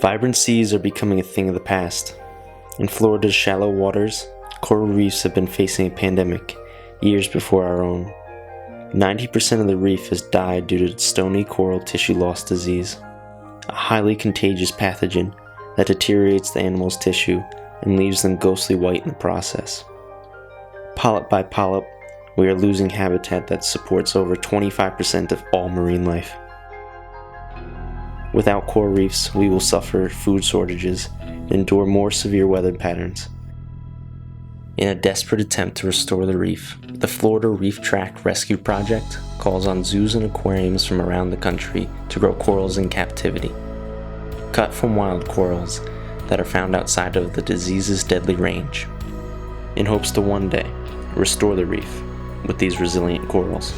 Vibrant seas are becoming a thing of the past. In Florida's shallow waters, coral reefs have been facing a pandemic years before our own. 90% of the reef has died due to stony coral tissue loss disease, a highly contagious pathogen that deteriorates the animal's tissue and leaves them ghostly white in the process. Polyp by polyp, we are losing habitat that supports over 25% of all marine life. Without coral reefs, we will suffer food shortages and endure more severe weather patterns. In a desperate attempt to restore the reef, the Florida Reef Tract Rescue Project calls on zoos and aquariums from around the country to grow corals in captivity, cut from wild corals that are found outside of the disease's deadly range, in hopes to one day restore the reef with these resilient corals.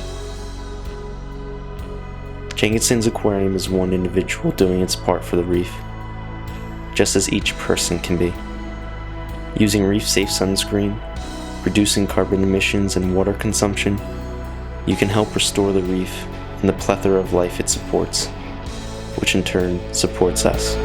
Jenkinson's aquarium is one individual doing its part for the reef, just as each person can be. Using reef-safe sunscreen, reducing carbon emissions and water consumption, you can help restore the reef and the plethora of life it supports, which in turn supports us.